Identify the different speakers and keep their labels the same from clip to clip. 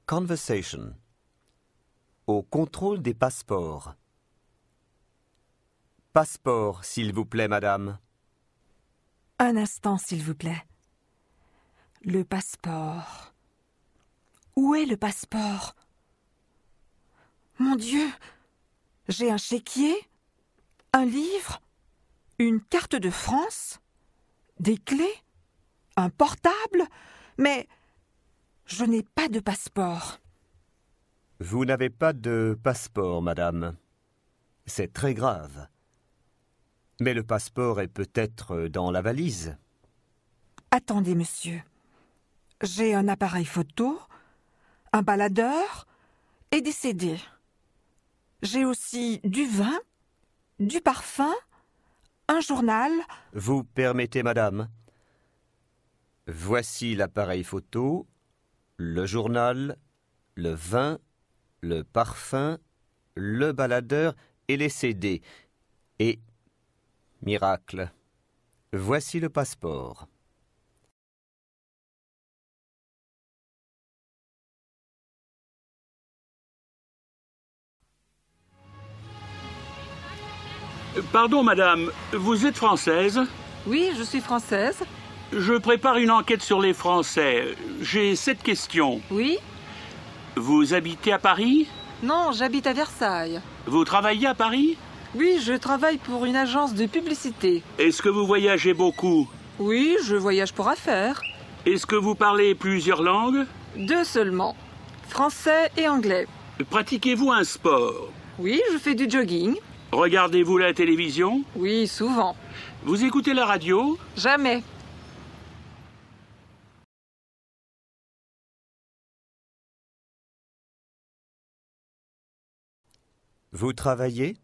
Speaker 1: Conversation. Au contrôle des passeports. Passeport, s'il vous plaît, madame.
Speaker 2: Un instant, s'il vous plaît. Le passeport. Où est le passeport? Mon Dieu! J'ai un chéquier, un livre, une carte de France, des clés, un portable, mais je n'ai pas de passeport.
Speaker 1: Vous n'avez pas de passeport, madame. C'est très grave. Mais le passeport est peut-être dans la valise.
Speaker 2: Attendez, monsieur. J'ai un appareil photo, un baladeur et des CD. J'ai aussi du vin, du parfum, un journal.
Speaker 1: Vous permettez, madame? Voici l'appareil photo, le journal, le vin, le parfum, le baladeur et les CD. Et, miracle, voici le passeport.
Speaker 3: Pardon, madame, vous êtes française?
Speaker 4: Oui, je suis française.
Speaker 3: Je prépare une enquête sur les Français. J'ai 7 questions.
Speaker 4: Oui?
Speaker 3: Vous habitez à Paris?
Speaker 4: Non, j'habite à Versailles.
Speaker 3: Vous travaillez à Paris?
Speaker 4: Oui, je travaille pour une agence de publicité.
Speaker 3: Est-ce que vous voyagez beaucoup?
Speaker 4: Oui, je voyage pour affaires.
Speaker 3: Est-ce que vous parlez plusieurs langues?
Speaker 4: 2 seulement. Français et anglais.
Speaker 3: Pratiquez-vous un sport?
Speaker 4: Oui, je fais du jogging.
Speaker 3: Regardez-vous la télévision?
Speaker 4: Oui, souvent.
Speaker 3: Vous écoutez la radio?
Speaker 4: Jamais.
Speaker 1: Vous travaillez?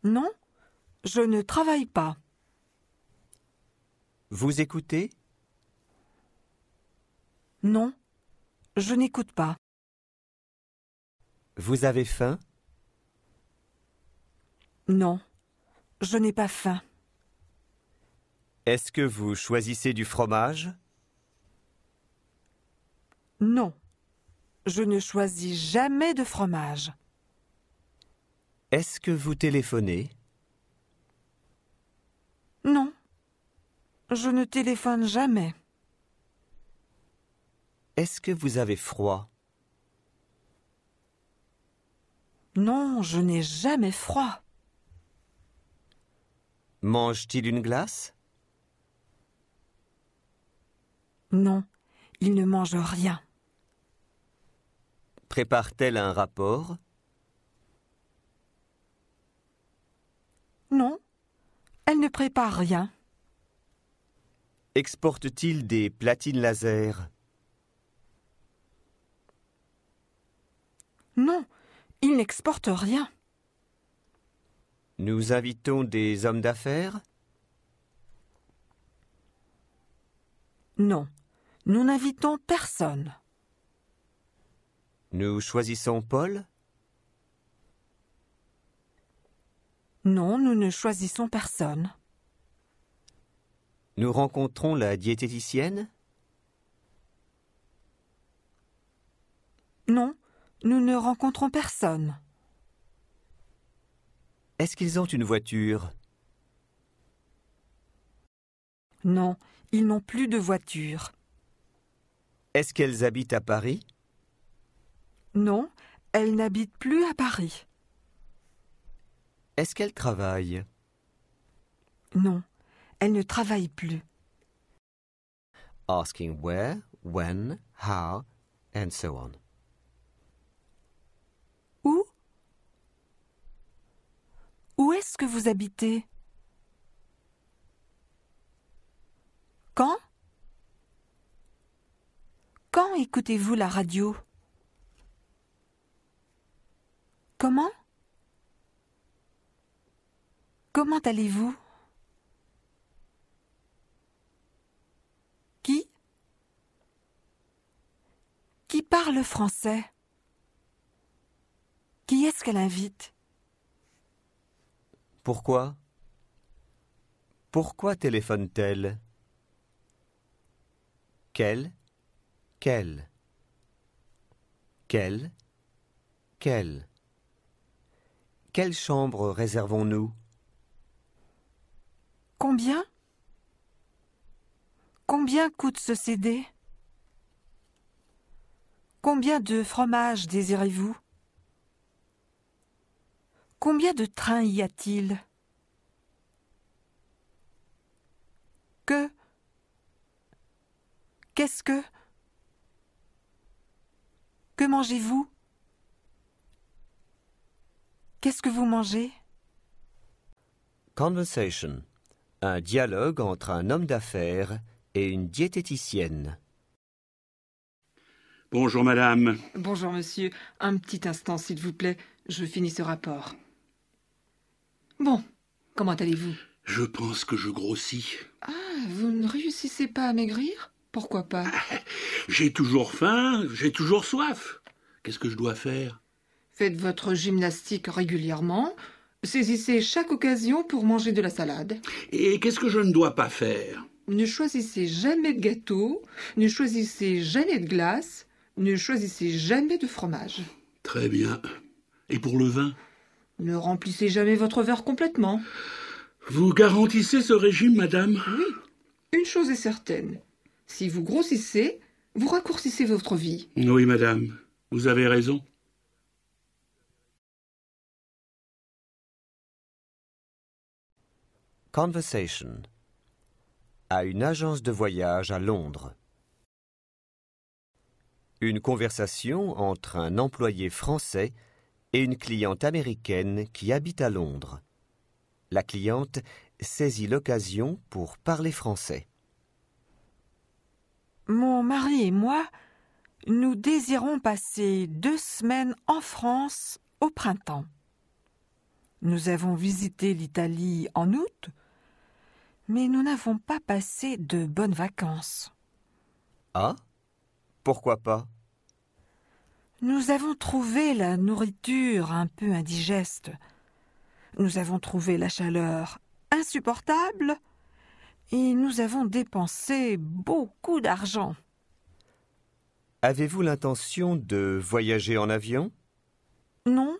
Speaker 2: Non, je ne travaille pas.
Speaker 1: Vous écoutez?
Speaker 2: Non, je n'écoute pas.
Speaker 1: Vous avez faim?
Speaker 2: Non, je n'ai pas faim.
Speaker 1: Est-ce que vous choisissez du fromage?
Speaker 2: Non, je ne choisis jamais de fromage.
Speaker 1: Est-ce que vous téléphonez?
Speaker 2: Non, je ne téléphone jamais.
Speaker 1: Est-ce que vous avez froid?
Speaker 2: Non, je n'ai jamais froid.
Speaker 1: Mange-t-il une glace?
Speaker 2: Non, il ne mange rien.
Speaker 1: Prépare-t-elle un rapport?
Speaker 2: Non, elle ne prépare rien.
Speaker 1: Exporte-t-il des platines laser?
Speaker 2: Non, il n'exporte rien.
Speaker 1: Nous invitons des hommes d'affaires?
Speaker 2: Non, nous n'invitons personne.
Speaker 1: Nous choisissons Paul?
Speaker 2: Non, nous ne choisissons personne.
Speaker 1: Nous rencontrons la diététicienne?
Speaker 2: Non, nous ne rencontrons personne.
Speaker 1: Est-ce qu'ils ont une voiture?
Speaker 2: Non, ils n'ont plus de voiture.
Speaker 1: Est-ce qu'elles habitent à Paris?
Speaker 2: Non, elles n'habitent plus à Paris.
Speaker 1: Est-ce qu'elles travaillent?
Speaker 2: Non, elles ne travaillent plus.
Speaker 1: Asking where, when, how, and so on.
Speaker 2: Où? Où est-ce que vous habitez? Quand? Quand écoutez-vous la radio? Comment? Comment allez-vous? Qui? Qui parle français? Qui est-ce qu'elle invite?
Speaker 1: Pourquoi? Pourquoi téléphone-t-elle? Quelle? Quelle? Quelle? Quelle chambre réservons-nous?
Speaker 2: Combien? Combien coûte ce CD? Combien de fromage désirez-vous? Combien de trains y a-t-il? Qu'est-ce que? Que mangez-vous? Qu'est-ce que vous mangez?
Speaker 1: Conversation. Un dialogue entre un homme d'affaires et une diététicienne.
Speaker 3: Bonjour madame.
Speaker 4: Bonjour monsieur. Un petit instant s'il vous plaît. Je finis ce rapport. Bon, comment allez-vous?
Speaker 3: Je pense que je grossis.
Speaker 4: Ah, vous ne réussissez pas à maigrir? Pourquoi pas?
Speaker 3: J'ai toujours faim, j'ai toujours soif. Qu'est-ce que je dois faire?
Speaker 4: Faites votre gymnastique régulièrement. Saisissez chaque occasion pour manger de la salade.
Speaker 3: Et qu'est-ce que je ne dois pas faire?
Speaker 4: Ne choisissez jamais de gâteau, ne choisissez jamais de glace, ne choisissez jamais de fromage.
Speaker 3: Très bien. Et pour le vin?
Speaker 4: Ne remplissez jamais votre verre complètement.
Speaker 3: Vous garantissez ce régime, madame?
Speaker 4: Oui, une chose est certaine. Si vous grossissez, vous raccourcissez votre vie.
Speaker 3: Oui, madame. Vous avez raison.
Speaker 1: Conversation. À une agence de voyage à Londres. Une conversation entre un employé français et une cliente américaine qui habite à Londres. La cliente saisit l'occasion pour parler français.
Speaker 2: Mon mari et moi, nous désirons passer 2 semaines en France au printemps. Nous avons visité l'Italie en août, mais nous n'avons pas passé de bonnes vacances.
Speaker 1: Ah? Pourquoi pas?
Speaker 2: Nous avons trouvé la nourriture un peu indigeste. Nous avons trouvé la chaleur insupportable et nous avons dépensé beaucoup d'argent.
Speaker 1: Avez-vous l'intention de voyager en avion?
Speaker 2: Non,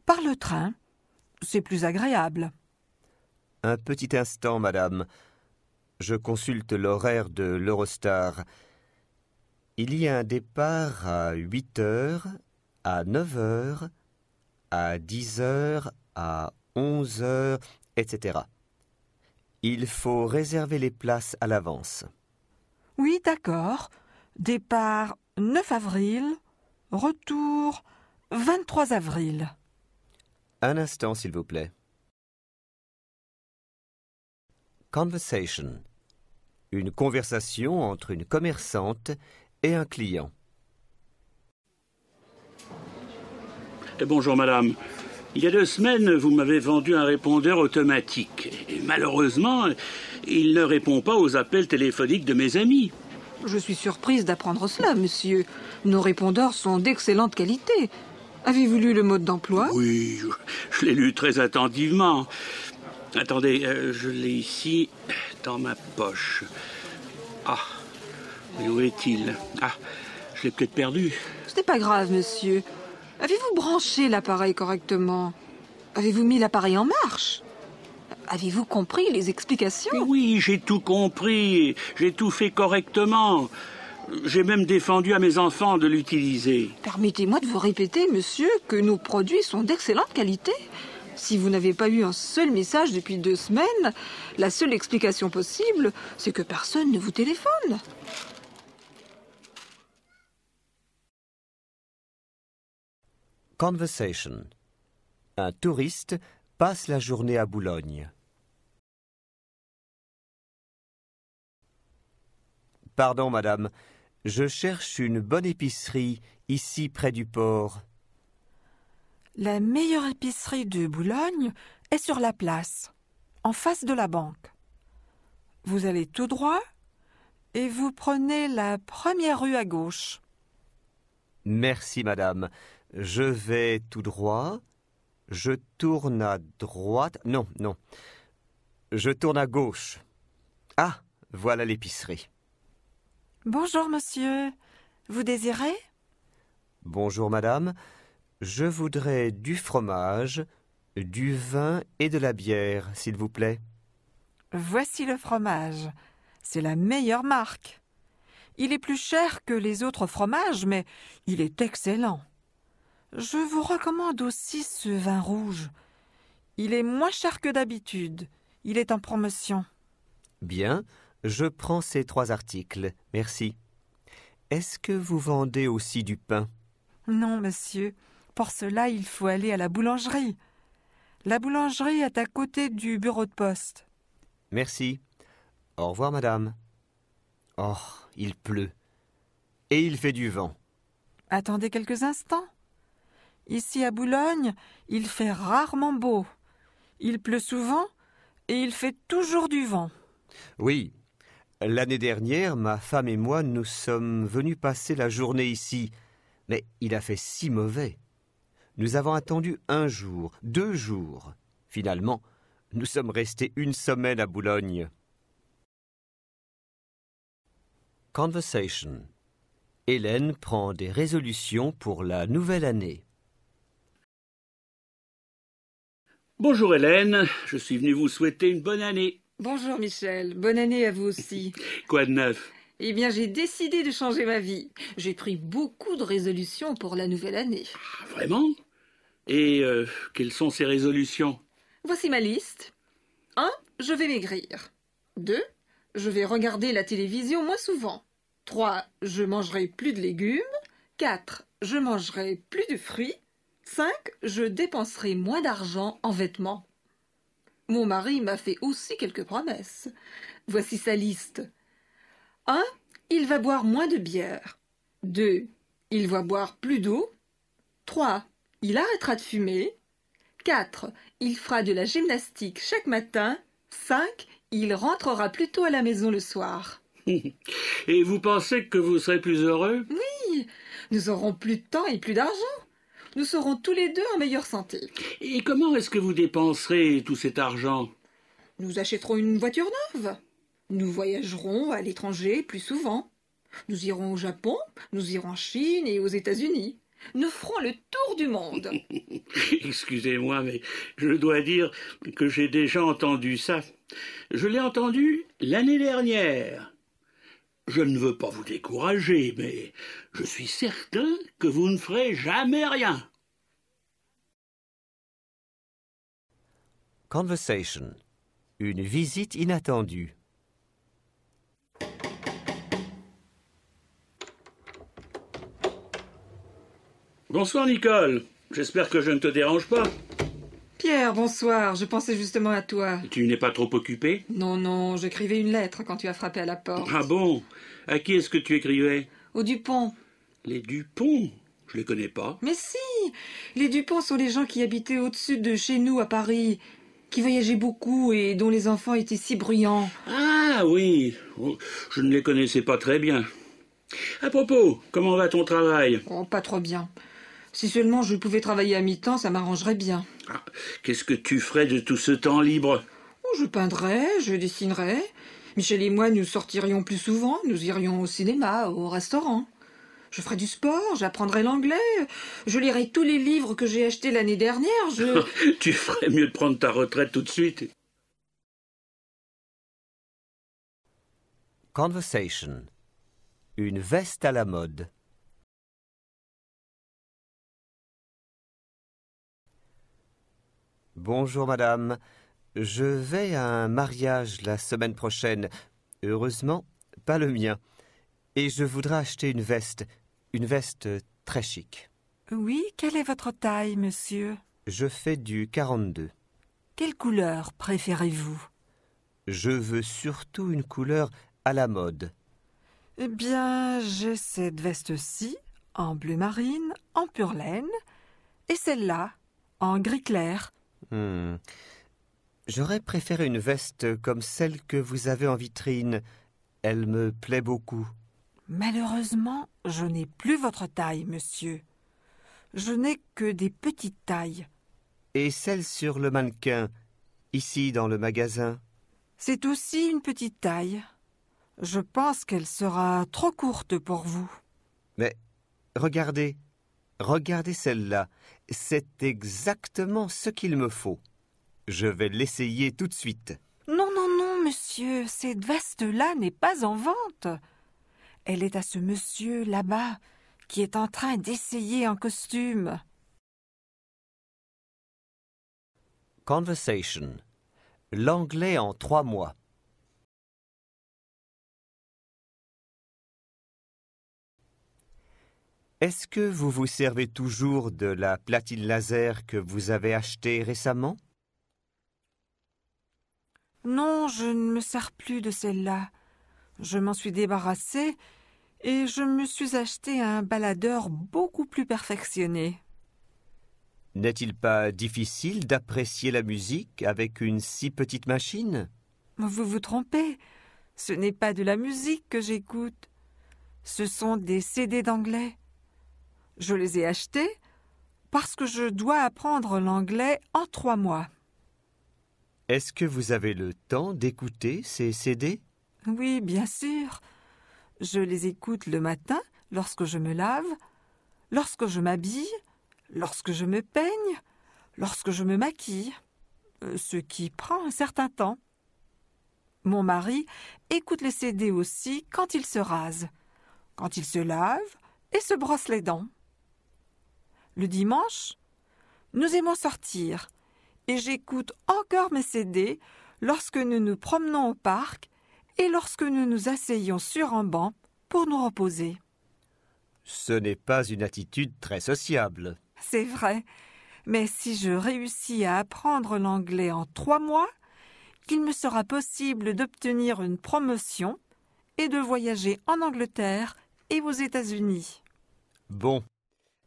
Speaker 2: par le train. C'est plus agréable.
Speaker 1: Un petit instant, madame. Je consulte l'horaire de l'Eurostar. Il y a un départ à 8 heures, à 9 heures, à 10 heures, à 11 heures, etc. Il faut réserver les places à l'avance.
Speaker 2: Oui, d'accord. Départ 9 avril, retour 23 avril.
Speaker 1: Un instant, s'il vous plaît. Conversation. Une conversation entre une commerçante et un client.
Speaker 3: Bonjour madame. Il y a 2 semaines, vous m'avez vendu un répondeur automatique. Et malheureusement, il ne répond pas aux appels téléphoniques de mes amis.
Speaker 4: Je suis surprise d'apprendre cela, monsieur. Nos répondeurs sont d'excellente qualité. Avez-vous lu le mode d'emploi?
Speaker 3: Oui, je l'ai lu très attentivement. Attendez, je l'ai ici, dans ma poche. Ah, mais où est-il? Ah, je l'ai peut-être perdu.
Speaker 4: Ce n'est pas grave, monsieur. Avez-vous branché l'appareil correctement? Avez-vous mis l'appareil en marche? Avez-vous compris les explications?
Speaker 3: Oui, j'ai tout compris. J'ai tout fait correctement. J'ai même défendu à mes enfants de l'utiliser.
Speaker 4: Permettez-moi de vous répéter, monsieur, que nos produits sont d'excellente qualité. Si vous n'avez pas eu un seul message depuis 2 semaines, la seule explication possible, c'est que personne ne vous téléphone.
Speaker 1: Conversation. Un touriste passe la journée à Boulogne. Pardon, madame, je cherche une bonne épicerie ici près du port.
Speaker 2: La meilleure épicerie de Boulogne est sur la place, en face de la banque. Vous allez tout droit et vous prenez la première rue à gauche.
Speaker 1: Merci, madame. Je vais tout droit. Je tourne à droite. Non, non. Je tourne à gauche. Ah, voilà l'épicerie.
Speaker 2: Bonjour, monsieur. Vous désirez?
Speaker 1: Bonjour, madame. Je voudrais du fromage, du vin et de la bière, s'il vous plaît.
Speaker 2: Voici le fromage. C'est la meilleure marque. Il est plus cher que les autres fromages, mais il est excellent. Je vous recommande aussi ce vin rouge. Il est moins cher que d'habitude. Il est en promotion.
Speaker 1: Bien, je prends ces 3 articles, merci. Est-ce que vous vendez aussi du pain?
Speaker 2: Non, monsieur. Pour cela, il faut aller à la boulangerie. La boulangerie est à côté du bureau de poste.
Speaker 1: Merci. Au revoir, madame. Oh, il pleut. Et il fait du vent.
Speaker 2: Attendez quelques instants. Ici à Boulogne, il fait rarement beau. Il pleut souvent et il fait toujours du vent.
Speaker 1: Oui. L'année dernière, ma femme et moi, nous sommes venus passer la journée ici. Mais il a fait si mauvais. Nous avons attendu 1 jour, 2 jours. Finalement, nous sommes restés 1 semaine à Boulogne. Conversation. Hélène prend des résolutions pour la nouvelle année.
Speaker 3: Bonjour Hélène, je suis venu vous souhaiter une bonne année.
Speaker 4: Bonjour Michel, bonne année à vous aussi.
Speaker 3: Quoi de neuf?
Speaker 4: Eh bien, j'ai décidé de changer ma vie. J'ai pris beaucoup de résolutions pour la nouvelle année.
Speaker 3: Ah, vraiment? Et quelles sont ces résolutions?
Speaker 4: Voici ma liste. 1. Je vais maigrir. 2. Je vais regarder la télévision moins souvent. 3. Je mangerai plus de légumes. 4. Je mangerai plus de fruits. 5. Je dépenserai moins d'argent en vêtements. Mon mari m'a fait aussi quelques promesses. Voici sa liste. 1. Il va boire moins de bière. 2. Il va boire plus d'eau. 3. Il arrêtera de fumer. 4. Il fera de la gymnastique chaque matin. 5. Il rentrera plus tôt à la maison le soir.
Speaker 3: Et vous pensez que vous serez plus heureux?
Speaker 4: Oui, nous aurons plus de temps et plus d'argent. Nous serons tous les deux en meilleure santé.
Speaker 3: Et comment est-ce que vous dépenserez tout cet argent?
Speaker 4: Nous achèterons une voiture neuve. Nous voyagerons à l'étranger plus souvent. Nous irons au Japon, nous irons en Chine et aux États-Unis. Nous ferons le tour du monde.
Speaker 3: Excusez-moi, mais je dois dire que j'ai déjà entendu ça. Je l'ai entendu l'année dernière. Je ne veux pas vous décourager, mais je suis certain que vous ne ferez jamais rien.
Speaker 1: Conversation. Une visite inattendue.
Speaker 3: Bonsoir Nicole, j'espère que je ne te dérange pas.
Speaker 4: Pierre, bonsoir, je pensais justement à toi.
Speaker 3: Tu n'es pas trop occupé?
Speaker 4: Non, non, j'écrivais une lettre quand tu as frappé à la porte.
Speaker 3: Ah bon? À qui est-ce que tu écrivais?
Speaker 4: Au Dupont.
Speaker 3: Les Dupont? Je les connais pas.
Speaker 4: Mais si, les Dupont sont les gens qui habitaient au-dessus de chez nous à Paris, qui voyageaient beaucoup et dont les enfants étaient si bruyants.
Speaker 3: Ah oui, oh, je ne les connaissais pas très bien. À propos, comment va ton travail?
Speaker 4: Oh, pas trop bien. Si seulement je pouvais travailler à mi-temps, ça m'arrangerait bien.
Speaker 3: Ah, qu'est-ce que tu ferais de tout ce temps libre?
Speaker 4: Oh, je peindrais, je dessinerais. Michel et moi, nous sortirions plus souvent, nous irions au cinéma, au restaurant. Je ferais du sport, j'apprendrais l'anglais, je lirais tous les livres que j'ai achetés l'année dernière,
Speaker 3: Tu ferais mieux de prendre ta retraite tout de suite.
Speaker 1: Conversation. Une veste à la mode. Bonjour madame, je vais à un mariage la semaine prochaine. Heureusement, pas le mien. Et je voudrais acheter une veste très chic.
Speaker 2: Oui, quelle est votre taille, monsieur?
Speaker 1: Je fais du 42.
Speaker 2: Quelle couleur préférez-vous?
Speaker 1: Je veux surtout une couleur à la mode.
Speaker 2: Eh bien, j'ai cette veste-ci, en bleu marine, en pure laine, et celle-là, en gris clair.
Speaker 1: J'aurais préféré une veste comme celle que vous avez en vitrine. Elle me plaît beaucoup.
Speaker 2: Malheureusement, je n'ai plus votre taille, monsieur. Je n'ai que des petites tailles.
Speaker 1: Et celle sur le mannequin, ici dans le magasin?
Speaker 2: C'est aussi une petite taille. Je pense qu'elle sera trop courte pour vous.
Speaker 1: Mais regardez, Regardez celle-là. C'est exactement ce qu'il me faut. Je vais l'essayer tout de suite.
Speaker 2: Non, non, non, monsieur, cette veste-là n'est pas en vente. Elle est à ce monsieur là-bas qui est en train d'essayer un costume.
Speaker 1: Conversation. L'anglais en 3 mois. Est-ce que vous vous servez toujours de la platine laser que vous avez achetée récemment?
Speaker 2: Non, je ne me sers plus de celle-là. Je m'en suis débarrassée et je me suis acheté un baladeur beaucoup plus perfectionné.
Speaker 1: N'est-il pas difficile d'apprécier la musique avec une si petite machine?
Speaker 2: Vous vous trompez. Ce n'est pas de la musique que j'écoute. Ce sont des CD d'anglais. Je les ai achetés parce que je dois apprendre l'anglais en 3 mois.
Speaker 1: Est-ce que vous avez le temps d'écouter ces CD?
Speaker 2: Oui, bien sûr. Je les écoute le matin, lorsque je me lave, lorsque je m'habille, lorsque je me peigne, lorsque je me maquille, ce qui prend un certain temps. Mon mari écoute les CD aussi quand il se rase, quand il se lave et se brosse les dents. Le dimanche, nous aimons sortir et j'écoute encore mes CD lorsque nous nous promenons au parc et lorsque nous nous asseyons sur un banc pour nous reposer.
Speaker 1: Ce n'est pas une attitude très sociable.
Speaker 2: C'est vrai, mais si je réussis à apprendre l'anglais en 3 mois, il me sera possible d'obtenir une promotion et de voyager en Angleterre et aux États-Unis.
Speaker 1: Bon,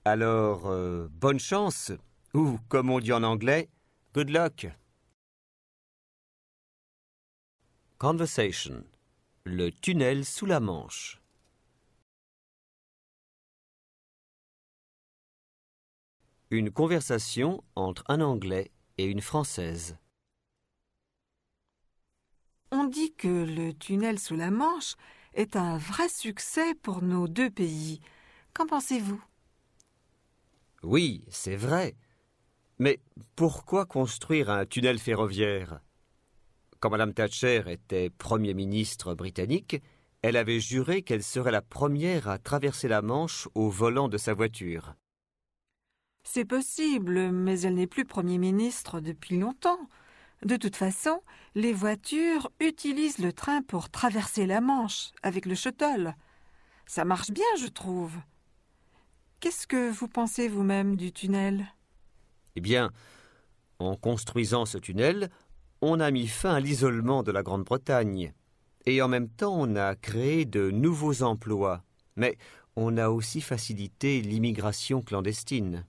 Speaker 1: alors bonne chance, ou comme on dit en anglais, good luck. Conversation. Le tunnel sous la Manche. Une conversation entre un Anglais et une Française.
Speaker 2: On dit que le tunnel sous la Manche est un vrai succès pour nos 2 pays. Qu'en pensez-vous?
Speaker 1: Oui, c'est vrai. Mais pourquoi construire un tunnel ferroviaire? Quand Mme Thatcher était Premier ministre britannique, elle avait juré qu'elle serait la première à traverser la Manche au volant de sa voiture.
Speaker 2: C'est possible, mais elle n'est plus Premier ministre depuis longtemps. De toute façon, les voitures utilisent le train pour traverser la Manche avec le shuttle. Ça marche bien, je trouve. Qu'est-ce que vous pensez vous-même du tunnel?
Speaker 1: Eh bien, en construisant ce tunnel, on a mis fin à l'isolement de la Grande-Bretagne. Et en même temps, on a créé de nouveaux emplois. Mais on a aussi facilité l'immigration clandestine.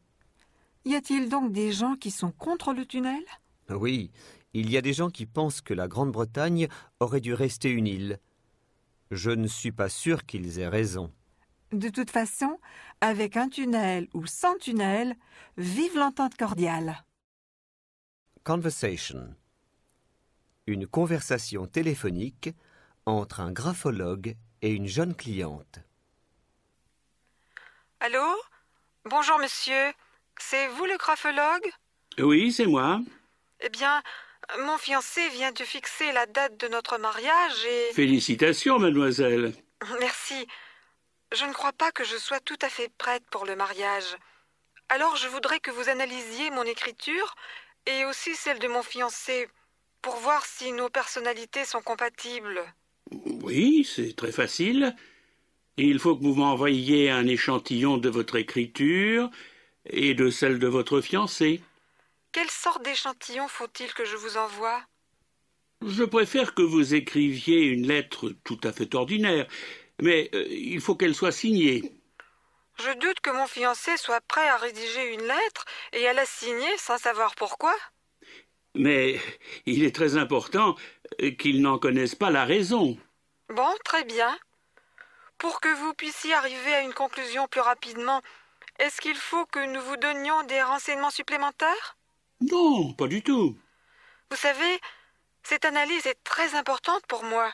Speaker 2: Y a-t-il donc des gens qui sont contre le tunnel?
Speaker 1: Oui, il y a des gens qui pensent que la Grande-Bretagne aurait dû rester une île. Je ne suis pas sûr qu'ils aient raison.
Speaker 2: De toute façon, avec un tunnel ou sans tunnel, vive l'entente cordiale.
Speaker 1: Conversation. Une conversation téléphonique entre un graphologue et une jeune cliente.
Speaker 2: Allô? Bonjour monsieur, c'est vous le graphologue?
Speaker 3: Oui, c'est moi.
Speaker 2: Eh bien, mon fiancé vient de fixer la date de notre mariage et...
Speaker 3: Félicitations, mademoiselle.
Speaker 2: Merci. Je ne crois pas que je sois tout à fait prête pour le mariage. Alors je voudrais que vous analysiez mon écriture et aussi celle de mon fiancé pour voir si nos personnalités sont compatibles.
Speaker 3: Oui, c'est très facile. Il faut que vous m'envoyiez un échantillon de votre écriture et de celle de votre fiancé.
Speaker 2: Quelle sorte d'échantillon faut-il que je vous envoie?
Speaker 3: Je préfère que vous écriviez une lettre tout à fait ordinaire, mais il faut qu'elle soit signée.
Speaker 2: Je doute que mon fiancé soit prêt à rédiger une lettre et à la signer sans savoir pourquoi.
Speaker 3: Mais il est très important qu'il n'en connaisse pas la raison.
Speaker 2: Bon, très bien. Pour que vous puissiez arriver à une conclusion plus rapidement, est-ce qu'il faut que nous vous donnions des renseignements supplémentaires?
Speaker 3: Non, pas du tout.
Speaker 2: Vous savez, cette analyse est très importante pour moi.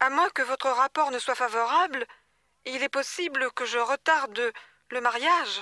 Speaker 2: À moins que votre rapport ne soit favorable, il est possible que je retarde le mariage.